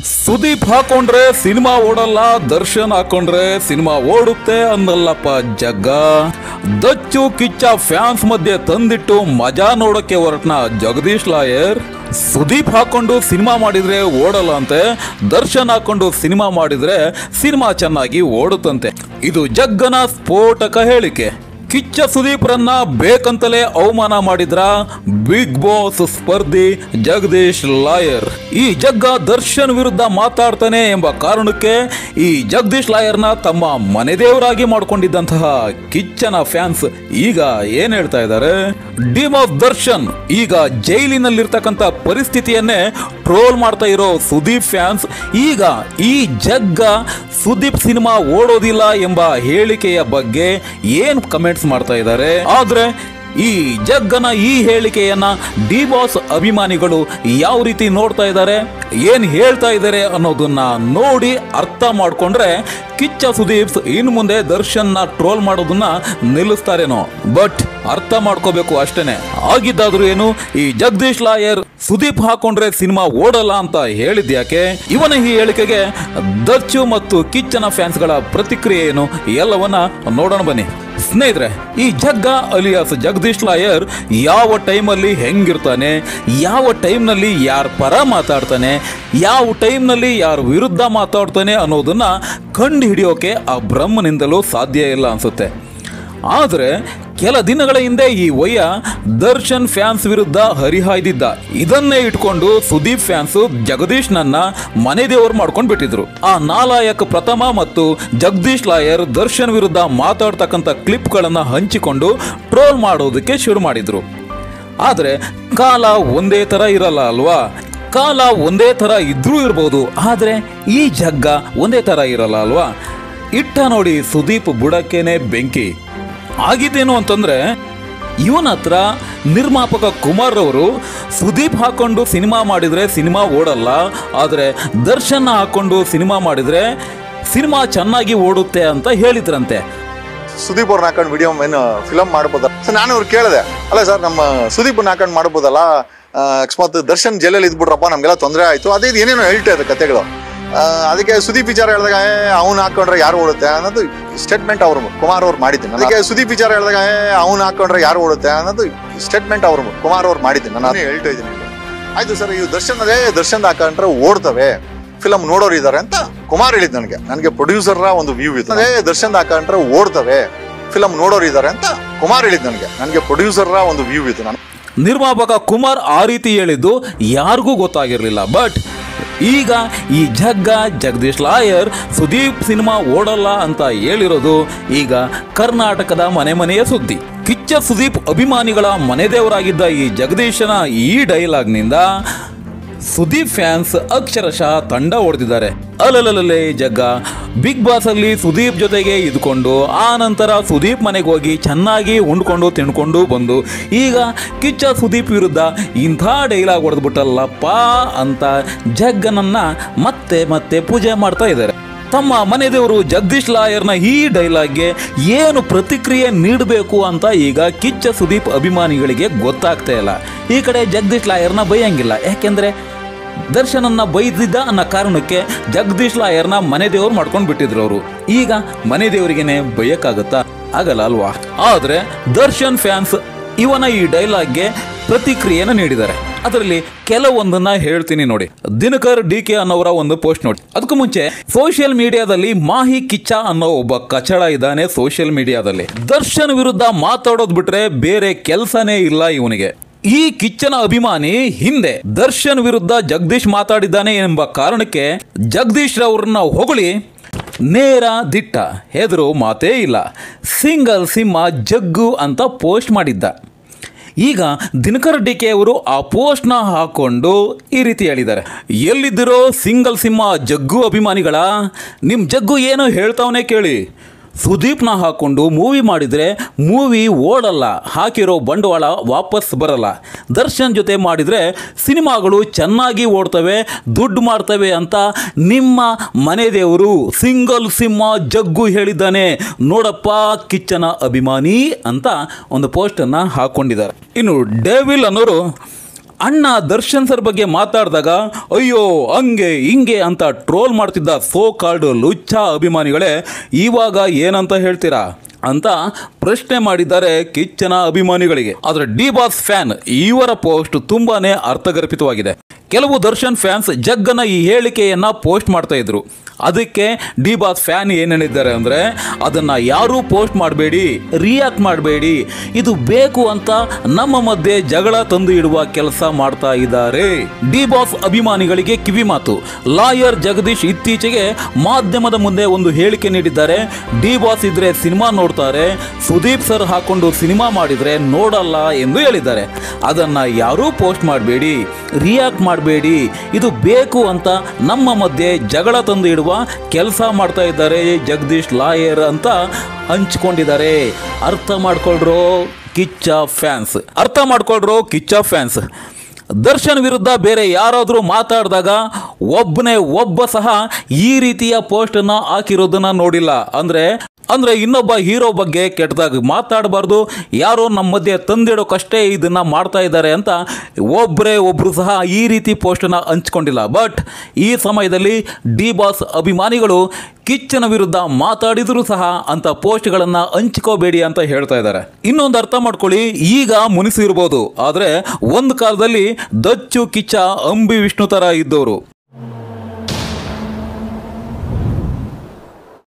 ಸುದೀಪ್ ಹಾಕೊಂಡ್ರೆ ಸಿನಿಮಾ ಓಡಲ್ಲ, ದರ್ಶನ್ ಹಾಕೊಂಡ್ರೆ ಸಿನಿಮಾ ಓಡುತ್ತೆ ಅನ್ನಲ್ಲಪ್ಪ ಜಗ್ಗ. ದಚ್ಚು ಕಿಚ್ಚ ಫ್ಯಾನ್ಸ್ ಮಧ್ಯೆ ತಂದಿಟ್ಟು ಮಜಾ ನೋಡಕ್ಕೆ ಹೊರಟ್ನ ಜಗದೀಶ್ ಲಾಯರ್. ಸುದೀಪ್ ಹಾಕೊಂಡು ಸಿನಿಮಾ ಮಾಡಿದ್ರೆ ಓಡಲ್ಲ ಅಂತೆ, ದರ್ಶನ್ ಹಾಕೊಂಡು ಸಿನಿಮಾ ಮಾಡಿದ್ರೆ ಸಿನಿಮಾ ಚೆನ್ನಾಗಿ ಓಡುತ್ತಂತೆ. ಇದು ಜಗ್ಗನ ಸ್ಫೋಟಕ ಹೇಳಿಕೆ. ಕಿಚ್ಚ ಸುದೀಪ್ರನ್ನ ಬೇಕಂತಲೇ ಅವಮಾನ ಮಾಡಿದ್ರ ಬಿಗ್ ಬಾಸ್ ಸ್ಪರ್ಧಿ ಜಗದೀಶ್ ಲಾಯರ್. ಈ ಜಗ್ಗ ದರ್ಶನ್ ವಿರುದ್ಧ ಮಾತಾಡ್ತಾನೆ ಎಂಬ ಕಾರಣಕ್ಕೆ ಈ ಜಗದೀಶ್ ಲಾಯರ್ನ ತಮ್ಮ ಮನೆದೇವರಾಗಿ ಮಾಡ್ಕೊಂಡಿದ್ದಂತಹ ಕಿಚ್ಚನ ಫ್ಯಾನ್ಸ್ ಈಗ ಏನ್ ಹೇಳ್ತಾ ಇದ್ದಾರೆ? ಡಿಮ್ ಆಫ್ ದರ್ಶನ್ ಈಗ ಜೈಲಿನಲ್ಲಿರ್ತಕ್ಕಂಥ ಪರಿಸ್ಥಿತಿಯನ್ನೇ ಟ್ರೋಲ್ ಮಾಡ್ತಾ ಇರೋ ಸುದೀಪ್ ಫ್ಯಾನ್ಸ್ ಈಗ ಈ ಜಗ್ಗ ಸುದೀಪ್ ಸಿನಿಮಾ ಓಡೋದಿಲ್ಲ ಎಂಬ ಹೇಳಿಕೆಯ ಬಗ್ಗೆ ಏನ್ ಕಮೆಂಟ್ಸ್ ಮಾಡ್ತಾ ಇದ್ದಾರೆ. ಆದ್ರೆ ಈ ಜಗ್ಗನ ಈ ಹೇಳಿಕೆಯನ್ನ ಡಿ ಬಾಸ್ ಅಭಿಮಾನಿಗಳು ಯಾವ ರೀತಿ ನೋಡ್ತಾ ಇದ್ದಾರೆ, ಏನ್ ಹೇಳ್ತಾ ಇದ್ದಾರೆ ಅನ್ನೋದನ್ನ ನೋಡಿ ಅರ್ಥ ಮಾಡ್ಕೊಂಡ್ರೆ ಕಿಚ್ಚ ಸುದೀಪ್ ಇನ್ನು ಮುಂದೆ ದರ್ಶನ್ ನ ಟ್ರೋಲ್ ಮಾಡೋದನ್ನ ನಿಲ್ಲಿಸ್ತಾರೇನೋ. ಬಟ್ ಅರ್ಥ ಮಾಡ್ಕೋಬೇಕು ಅಷ್ಟೇನೆ. ಆಗಿದ್ದಾದ್ರೂ ಏನು, ಈ ಜಗದೀಶ್ ಲಾಯರ್ ಸುದೀಪ್ ಹಾಕೊಂಡ್ರೆ ಸಿನಿಮಾ ಓಡಲ್ಲ ಅಂತ ಹೇಳಿದ್ಯಾಕೆ? ಇವನ ಈ ಹೇಳಿಕೆಗೆ ದಚ್ಚು ಮತ್ತು ಕಿಚ್ಚನ ಫ್ಯಾನ್ಸ್ಗಳ ಪ್ರತಿಕ್ರಿಯೆ ಏನು ಎಲ್ಲವನ್ನ ನೋಡೋಣ ಬನ್ನಿ ಸ್ನೇಹಿತರೆ. ಈ ಜಗ್ಗ ಅಲಿಯಾಸ್ ಜಗದೀಶ್ ಲಾಯರ್ ಯಾವ ಟೈಮಲ್ಲಿ ಹೆಂಗಿರ್ತಾನೆ, ಯಾವ ಟೈಮ್ನಲ್ಲಿ ಯಾರ ಪರ ಮಾತಾಡ್ತಾನೆ, ಯಾವ ಟೈಮ್ನಲ್ಲಿ ಯಾರ ವಿರುದ್ಧ ಮಾತಾಡ್ತಾನೆ ಅನ್ನೋದನ್ನ ಕಂಡು ಹಿಡಿಯೋಕೆ ಆ ಬ್ರಹ್ಮನಿಂದಲೂ ಸಾಧ್ಯ ಇಲ್ಲ ಅನ್ಸುತ್ತೆ. ಆದರೆ ಕೆಲ ದಿನಗಳ ಹಿಂದೆ ಈ ವಯ್ಯ ದರ್ಶನ್ ಫ್ಯಾನ್ಸ್ ವಿರುದ್ಧ ಹರಿಹಾಯ್ದಿದ್ದ. ಇದನ್ನೇ ಇಟ್ಕೊಂಡು ಸುದೀಪ್ ಫ್ಯಾನ್ಸ್ ಜಗದೀಶ್ ನನ್ನ ಮನೆ ದೇವರು ಮಾಡ್ಕೊಂಡು ಬಿಟ್ಟಿದ್ರು. ಆ ನಾಲಾಯಕ್ ಪ್ರಥಮ ಮತ್ತು ಜಗದೀಶ್ ಲಾಯರ್ ದರ್ಶನ್ ವಿರುದ್ಧ ಮಾತಾಡ್ತಕ್ಕಂಥ ಕ್ಲಿಪ್ಗಳನ್ನು ಹಂಚಿಕೊಂಡು ಟ್ರೋಲ್ ಮಾಡೋದಕ್ಕೆ ಶುರು ಮಾಡಿದ್ರು. ಆದರೆ ಕಾಲ ಒಂದೇ ಥರ ಇರಲ್ಲ ಅಲ್ವಾ? ಕಾಲ ಒಂದೇ ಥರ ಇದ್ರೂ ಇರ್ಬೋದು, ಆದರೆ ಈ ಜಗ್ಗ ಒಂದೇ ಥರ ಇರಲ್ಲ ಅಲ್ವಾ? ಇಟ್ಟ ನೋಡಿ ಸುದೀಪ್ ಬುಡಕ್ಕೇನೆ ಬೆಂಕಿ. ಆಗಿದ್ದೇನು ಅಂತಂದ್ರೆ, ಇವನ ಹತ್ರ ನಿರ್ಮಾಪಕ ಕುಮಾರ್ ಅವರು ಸುದೀಪ್ ಹಾಕೊಂಡು ಸಿನಿಮಾ ಮಾಡಿದ್ರೆ ಸಿನಿಮಾ ಓಡಲ್ಲ, ಆದರೆ ದರ್ಶನ್ ಹಾಕೊಂಡು ಸಿನಿಮಾ ಮಾಡಿದ್ರೆ ಸಿನಿಮಾ ಚೆನ್ನಾಗಿ ಓಡುತ್ತೆ ಅಂತ ಹೇಳಿದ್ರಂತೆ. ಸುದೀಪ್ ಅವ್ರನ್ನ ಹಾಕೊಂಡು ವಿಡಿಯೋ ಏನು ಫಿಲಮ್ ಮಾಡ್ಬೋದಲ್ಲ? ನಾನು ಅವ್ರು ಕೇಳಿದೆ, ಅಲ್ಲ ಸರ್ ನಮ್ಮ ಸುದೀಪ್ನ ಹಾಕೊಂಡು ಮಾಡ್ಬೋದಲ್ಲ, ಅಕಸ್ಮಾತ್ ದರ್ಶನ್ ಜೈಲಲ್ಲಿ ಇದ್ಬಿಟ್ರಪ್ಪ ನಮ್ಗೆಲ್ಲ ತೊಂದರೆ ಆಯ್ತು, ಅದೇ ಏನೇನೋ ಹೇಳ್ತಾ ಇದೆ ಕತೆಗಳು. ಅದಕ್ಕೆ ಸುದೀಪ್ ವಿಚಾರ ಹೇಳಿದಾಗ ಅವ್ನು ಹಾಕೊಂಡ್ರೆ ಯಾರು ಓಡುತ್ತೆ ಅನ್ನೋದು ಸ್ಟೇಟ್ಮೆಂಟ್ ಅವರು ಕುಮಾರ್ ಅವ್ರು ಮಾಡಿದ್ದೀನಿ. ಅದಕ್ಕೆ ಸುದೀಪ್ ವಿಚಾರ ಹೇಳಿದಾಗ ಅವ್ನು ಹಾಕೊಂಡ್ರೆ ಯಾರು ಓಡುತ್ತೆ ಅನ್ನೋದು ಸ್ಟೇಟ್ಮೆಂಟ್ ಅವರು ಕುಮಾರ್ ಅವ್ರು ಮಾಡಿದ್ದೀನಿ. ನಾನು ಹೇಳ್ತಾ ಇದ್ದೀನಿ, ಆಯ್ತು ಸರ್ ಇವು ದರ್ಶನ್ ಹಾಕೊಂಡ್ರೆ ಓಡ್ತವೆ, ಫಿಲಮ್ ನೋಡೋರು ಇದ್ದಾರೆ ಅಂತ ಕುಮಾರ್ ಹೇಳಿದ್ ನನಗೆ ಪ್ರೊಡ್ಯೂಸರ್ ಒಂದು ವ್ಯೂ ಇತ್ತು. ಅದೇ ದರ್ಶನ್ ಹಾಕೊಂಡ್ರೆ ಓಡ್ತವೆ, ಫಿಲಮ್ ನೋಡೋರು ಇದ್ದಾರೆ ಅಂತ ಕುಮಾರ್ ಹೇಳಿದ್ ನನಗೆ ಪ್ರೊಡ್ಯೂಸರ್ ಒಂದು ವ್ಯೂ ಇತ್ತು. ನಾನು ನಿರ್ಮಾಪಕ ಕುಮಾರ್ ಆ ರೀತಿ ಹೇಳಿದ್ದು ಯಾರಿಗೂ ಗೊತ್ತಾಗಿರ್ಲಿಲ್ಲ. ಬಟ್ ಈಗ ಈ ಜಗದೀಶ್ ಲಾಯರ್ ಸುದೀಪ್ ಸಿನಿಮಾ ಓಡಲ್ಲ ಅಂತ ಹೇಳಿರೋದು ಈಗ ಕರ್ನಾಟಕದ ಮನೆಯ ಸುದ್ದಿ. ಕಿಚ್ಚ ಸುದೀಪ್ ಅಭಿಮಾನಿಗಳ ಮನೆದೇವರಾಗಿದ್ದ ಈ ಜಗದೀಶನ ಈ ಡೈಲಾಗ್ನಿಂದ ಸುದೀಪ್ ಫ್ಯಾನ್ಸ್ ಅಕ್ಷರಶಃ ತಂಡ ಹೊಡೆದಿದ್ದಾರೆ. ಅಲ್ಲಲ್ಲೇ ಜಗ್ಗ ಬಿಗ್ ಬಾಸ್ ಅಲ್ಲಿ ಸುದೀಪ್ ಜೊತೆಗೆ ಇದ್ಕೊಂಡು ಆ ನಂತರ ಸುದೀಪ್ ಮನೆಗೆ ಹೋಗಿ ಚೆನ್ನಾಗಿ ಉಂಡ್ಕೊಂಡು ತಿನ್ಕೊಂಡು ಬಂದು ಈಗ ಕಿಚ್ಚ ಸುದೀಪ್ ವಿರುದ್ಧ ಇಂಥ ಡೈಲಾಗ್ ಹೊಡೆದ್ಬಿಟ್ಟಲ್ಲಪ್ಪ ಅಂತ ಜಗ್ಗನನ್ನ ಮತ್ತೆ ಪೂಜೆ ಮಾಡ್ತಾ ಇದ್ದಾರೆ. ತಮ್ಮ ಮನೆದೇವರು ಜಗದೀಶ್ ಲಾಯರ್ನ ಈ ಡೈಲಾಗ್ಗೆ ಏನು ಪ್ರತಿಕ್ರಿಯೆ ನೀಡಬೇಕು ಅಂತ ಈಗ ಕಿಚ್ಚ ಸುದೀಪ್ ಅಭಿಮಾನಿಗಳಿಗೆ ಗೊತ್ತಾಗ್ತಾ ಇಲ್ಲ. ಈ ಕಡೆ ಜಗದೀಶ್ ಲಾಯರ್ನ ಬೈಯಂಗಿಲ್ಲ, ಯಾಕೆಂದ್ರೆ ದರ್ಶನನ್ನ ಬೈದಿದ್ದ ಅನ್ನೋ ಕಾರಣಕ್ಕೆ ಜಗದೀಶ್ ಲಾಯರ್ನ ಮನೆ ದೇವ್ರು ಮಾಡ್ಕೊಂಡು ಬಿಟ್ಟಿದ್ರು ಅವರು. ಈಗ ಮನೆ ದೇವರಿಗೇನೆ ಬೈಯಕ್ಕಾಗತ್ತಾ? ಆಗಲ್ಲ ಅಲ್ವಾ? ಆದ್ರೆ ದರ್ಶನ್ ಫ್ಯಾನ್ಸ್ ಇವನ ಈ ಡೈಲಾಗ್ಗೆ ಪ್ರತಿಕ್ರಿಯೆನ ನೀಡಿದ್ದಾರೆ. ಅದರಲ್ಲಿ ಕೆಲವೊಂದನ್ನ ಹೇಳ್ತೀನಿ ನೋಡಿ. ದಿನಕರ್ DK ಅನ್ನೋರ ಒಂದು ಪೋಸ್ಟ್ ನೋಡಿ. ಅದಕ್ಕೂ ಮುಂಚೆ ಸೋಷಿಯಲ್ ಮೀಡಿಯಾದಲ್ಲಿ ಮಾಹಿ ಕಿಚ್ಚ ಅನ್ನೋ ಒಬ್ಬ ಕಚಡ ಇದ್ದಾನೆ. ಸೋಷಿಯಲ್ ಮೀಡಿಯಾದಲ್ಲಿ ದರ್ಶನ್ ವಿರುದ್ಧ ಮಾತಾಡೋದ್ ಬಿಟ್ರೆ ಬೇರೆ ಕೆಲಸನೇ ಇಲ್ಲ ಇವನಿಗೆ. ಈ ಕಿಚ್ಚನ ಅಭಿಮಾನಿ ಹಿಂದೆ ದರ್ಶನ್ ವಿರುದ್ಧ ಜಗದೀಶ್ ಮಾತಾಡಿದ್ದಾನೆ ಎಂಬ ಕಾರಣಕ್ಕೆ ಜಗದೀಶ್ ರವ್ರನ್ನ ಹೊಗಳಿ ನೇರ ದಿಟ್ಟ, ಹೆದರು ಮಾತೇ ಇಲ್ಲ, ಸಿಂಗಲ್ ಸಿಂಹ ಜಗ್ಗು ಅಂತ ಪೋಸ್ಟ್ ಮಾಡಿದ್ದ. ಈಗ ದಿನಕರ್ DK ಅವರು ಆ ಪೋಸ್ಟ್ನ ಹಾಕೊಂಡು ಈ ರೀತಿ ಹೇಳಿದ್ದಾರೆ, ಎಲ್ಲಿದ್ದಿರೋ ಸಿಂಗಲ್ ಸಿಂಹ ಜಗ್ಗು ಅಭಿಮಾನಿಗಳ, ನಿಮ್ಮ ಜಗ್ಗು ಏನೋ ಹೇಳ್ತಾವನೆ ಕೇಳಿ. ಸುದೀಪ್ನ ಹಾಕೊಂಡು ಮೂವಿ ಮಾಡಿದರೆ ಮೂವಿ ಓಡಲ್ಲ, ಹಾಕಿರೋ ಬಂಡವಾಳ ವಾಪಸ್ ಬರಲ್ಲ. ದರ್ಶನ್ ಜೊತೆ ಮಾಡಿದರೆ ಸಿನಿಮಾಗಳು ಚೆನ್ನಾಗಿ ಓಡ್ತವೆ, ದುಡ್ಡು ಮಾಡ್ತವೆ ಅಂತ ನಿಮ್ಮ ಮನೆ ದೇವರು ಸಿಂಗಲ್ ಸಿಂಹ ಜಗ್ಗು ಹೇಳಿದ್ದಾನೆ ನೋಡಪ್ಪ ಕಿಚ್ಚನ ಅಭಿಮಾನಿ ಅಂತ ಒಂದು ಪೋಸ್ಟನ್ನು ಹಾಕ್ಕೊಂಡಿದ್ದಾರೆ. ಇನ್ನು ಡೇವಿಲ್ ಅನ್ನೋರು ಅಣ್ಣ ದರ್ಶನ್ ಸರ್ ಬಗ್ಗೆ ಮಾತಾಡಿದಾಗ ಅಯ್ಯೋ ಹಂಗೆ ಹಿಂಗೆ ಅಂತ ಟ್ರೋಲ್ ಮಾಡ್ತಿದ್ದ ಸೋ ಕಾಲ್ಡ್ ಲುಚ್ಚ ಅಭಿಮಾನಿಗಳೇ ಇವಾಗ ಏನಂತ ಹೇಳ್ತೀರಾ ಅಂತ ಪ್ರಶ್ನೆ ಮಾಡಿದ್ದಾರೆ ಕಿಚ್ಚನ ಅಭಿಮಾನಿಗಳಿಗೆ. ಆದರೆ ಡಿ ಬಾಸ್ ಫ್ಯಾನ್ ಇವರ ಪೋಸ್ಟ್ ತುಂಬಾನೇ ಅರ್ಥಗರ್ಭಿತವಾಗಿದೆ. ಕೆಲವು ದರ್ಶನ್ ಫ್ಯಾನ್ಸ್ ಜಗ್ಗನ ಈ ಹೇಳಿಕೆಯನ್ನ ಪೋಸ್ಟ್ ಮಾಡ್ತಾ ಇದ್ರು. ಅದಕ್ಕೆ ಡಿ ಬಾಸ್ ಫ್ಯಾನ್ ಏನು ಹೇಳಿದ್ದಾರೆ ಅಂದರೆ, ಅದನ್ನು ಯಾರೂ ಪೋಸ್ಟ್ ಮಾಡಬೇಡಿ, ರಿಯಾಕ್ಟ್ ಮಾಡಬೇಡಿ, ಇದು ಬೇಕು ಅಂತ ನಮ್ಮ ಮಧ್ಯೆ ಜಗಳ ತಂದು ಇಡುವ ಕೆಲಸ ಮಾಡ್ತಾ ಇದ್ದಾರೆ. ಡಿ ಬಾಸ್ ಅಭಿಮಾನಿಗಳಿಗೆ ಕಿವಿ ಮಾತು. ಲಾಯರ್ ಜಗದೀಶ್ ಇತ್ತೀಚೆಗೆ ಮಾಧ್ಯಮದ ಮುಂದೆ ಒಂದು ಹೇಳಿಕೆ ನೀಡಿದ್ದಾರೆ. ಡಿ ಬಾಸ್ ಇದ್ರೆ ಸಿನಿಮಾ ನೋಡ್ತಾರೆ, ಸುದೀಪ್ ಸರ್ ಹಾಕೊಂಡು ಸಿನಿಮಾ ಮಾಡಿದ್ರೆ ನೋಡಲ್ಲ ಎಂದು ಹೇಳಿದ್ದಾರೆ. ಅದನ್ನು ಯಾರೂ ಪೋಸ್ಟ್ ಮಾಡಬೇಡಿ, ರಿಯಾಕ್ಟ್ ಮಾಡಬೇಡಿ, ಇದು ಬೇಕು ಅಂತ ನಮ್ಮ ಮಧ್ಯೆ ಜಗಳ ತಂದು ಇಡುವ ಕೆಲಸ ಮಾಡ್ತಾ ಇದ್ದಾರೆ ಜಗದೀಶ್ ಲಾಯರ್ ಅಂತ ಹಂಚಿಕೊಂಡಿದ್ದಾರೆ. ಅರ್ಥ ಮಾಡ್ಕೊಳ್ರೋ ಕಿಚ್ಚ ಫ್ಯಾನ್ಸ್, ಅರ್ಥ ಮಾಡ್ಕೊಳ್ರೋ ಕಿಚ್ಚ ಫ್ಯಾನ್ಸ್. ದರ್ಶನ್ ವಿರುದ್ಧ ಬೇರೆ ಯಾರಾದರೂ ಮಾತಾಡಿದಾಗ ಒಬ್ಬ ಸಹ ಈ ರೀತಿಯ ಪೋಸ್ಟನ್ನು ಹಾಕಿರೋದನ್ನ ನೋಡಿಲ್ಲ. ಅಂದ್ರೆ ಇನ್ನೊಬ್ಬ ಹೀರೋ ಬಗ್ಗೆ ಕೆಟ್ಟದಾಗಿ ಮಾತಾಡಬಾರ್ದು, ಯಾರೋ ನಮ್ಮ ಮಧ್ಯೆ ತಂದಿಡೋಕಷ್ಟೇ ಇದನ್ನ ಮಾಡ್ತಾ ಇದ್ದಾರೆ ಅಂತ ಒಬ್ಬರು ಸಹ ಈ ರೀತಿ ಪೋಸ್ಟನ್ನು ಹಂಚ್ಕೊಂಡಿಲ್ಲ. ಬಟ್ ಈ ಸಮಯದಲ್ಲಿ ಡಿ ಬಾಸ್ ಅಭಿಮಾನಿಗಳು ಕಿಚ್ಚನ ವಿರುದ್ಧ ಮಾತಾಡಿದ್ರು ಸಹ ಅಂತ ಪೋಸ್ಟ್ಗಳನ್ನು ಹಂಚ್ಕೋಬೇಡಿ ಅಂತ ಹೇಳ್ತಾ ಇದ್ದಾರೆ. ಇನ್ನೊಂದು ಅರ್ಥ ಮಾಡ್ಕೊಳ್ಳಿ, ಈಗ ಮುನಿಸಿರ್ಬೋದು, ಆದರೆ ಒಂದು ಕಾಲದಲ್ಲಿ ದಚ್ಚು ಕಿಚ್ಚ ಅಂಬಿ ವಿಷ್ಣು ಥರ ಇದ್ದವರು.